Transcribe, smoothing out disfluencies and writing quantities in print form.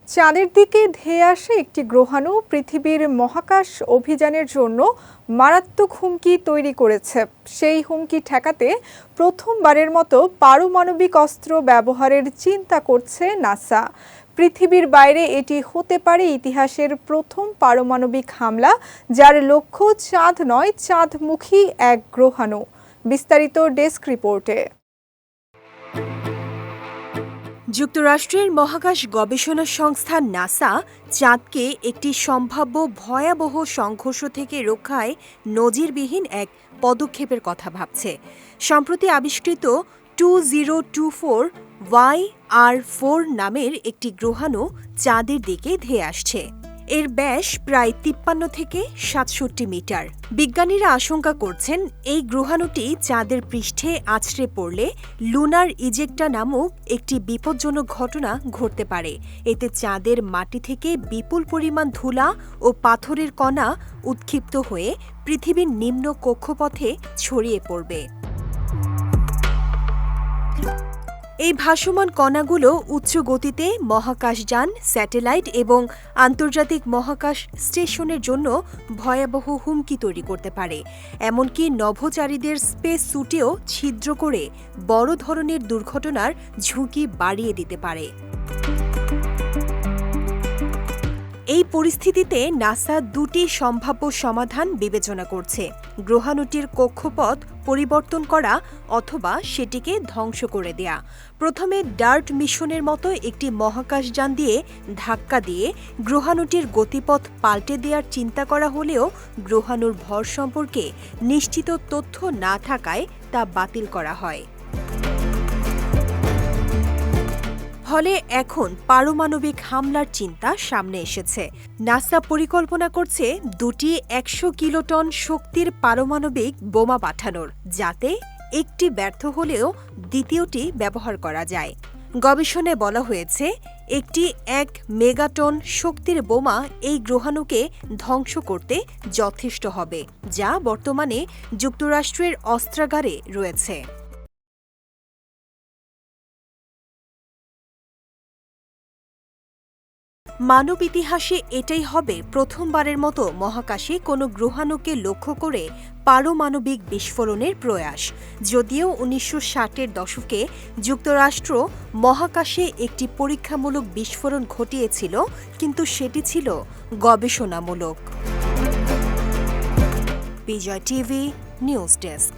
চাঁদের দিকে ধেয়ে আসে একটি গ্রহাণু পৃথিবীর মহাকাশ অভিযানের জন্য মারাত্মক হুমকি তৈরি করেছে। সেই হুমকি ঠেকাতে প্রথমবারের মতো পারমাণবিক অস্ত্র ব্যবহারের চিন্তা করছে নাসা। পৃথিবীর বাইরে এটি হতে পারে ইতিহাসের প্রথম পারমাণবিক হামলা, যার লক্ষ্য চাঁদ নয়, চাঁদমুখী এক গ্রহাণু। বিস্তারিত ডেস্ক রিপোর্টে। যুক্তরাষ্ট্রের মহাকাশ গবেষণা সংস্থা নাসা চাঁদকে একটি সম্ভাব্য ভয়াবহ সংঘর্ষ থেকে রক্ষায় নজিরবিহীন এক পদক্ষেপের কথা ভাবছে। সম্প্রতি আবিষ্কৃত 2024 YR4 নামের একটি গ্রহাণু চাঁদের দিকে ধেয়ে আসছে। এর ব্যাস প্রায় 53 থেকে 67 মিটার। বিজ্ঞানীরা আশঙ্কা করছেন এই গ্রহাণুটি চাঁদের পৃষ্ঠে আছড়ে পড়লে লুনার ইজেক্টা নামক একটি বিপজ্জনক ঘটনা ঘটতে পারে। এতে চাঁদের মাটি থেকে বিপুল পরিমাণ ধুলা ও পাথরের কণা উৎক্ষিপ্ত হয়ে পৃথিবীর নিম্ন কক্ষপথে ছড়িয়ে পড়বে। এই ভাসমান কণাগুলো উচ্চ গতিতে মহাকাশযান, স্যাটেলাইট এবং আন্তর্জাতিক মহাকাশ স্টেশনের জন্য ভয়াবহ হুমকি তৈরি করতে পারে। এমনকি নভোচারীদের স্পেস স্যুটেও ছিদ্র করে বড় ধরনের দুর্ঘটনার ঝুঁকি বাড়িয়ে দিতে পারে। এই পরিস্থিতিতে নাসা দুটি সম্ভাব্য সমাধান বিবেচনা করছে: গ্রহাণুটির কক্ষপথ পরিবর্তন করা অথবা সেটিকে ধ্বংস করে দেয়া। প্রথমে ডার্ট মিশনের মতো একটি মহাকাশযান দিয়ে ধাক্কা দিয়ে গ্রহাণুটির গতিপথ পাল্টে দেওয়ার চিন্তা করা হলেও গ্রহাণুর ভর সম্পর্কে নিশ্চিত তথ্য না থাকায় তা বাতিল করা হয়। ফলে এখন পারমাণবিক হামলার চিন্তা সামনে এসেছে। নাসা পরিকল্পনা করছে দুটি 100 কিলোটন শক্তির পারমাণবিক বোমা পাঠানোর, যাতে একটি ব্যর্থ হলেও দ্বিতীয়টি ব্যবহার করা যায়। গবেষণায় বলা হয়েছে একটি 1 মেগাটন শক্তির বোমা এই গ্রহাণুকে ধ্বংস করতে যথেষ্ট হবে, যা বর্তমানে যুক্তরাষ্ট্রের অস্ত্রাগারে রয়েছে। মানব ইতিহাসে এটাই হবে প্রথমবারের মতো মহাকাশে কোনো গ্রহাণুকে লক্ষ্য করে পারমাণবিক বিস্ফোরণের প্রয়াস। যদিও 1960-এর দশকে যুক্তরাষ্ট্র মহাকাশে একটি পরীক্ষামূলক বিস্ফোরণ ঘটিয়েছিল, কিন্তু সেটি ছিল গবেষণামূলক। বিজয় টিভি নিউজ ডেস্ক।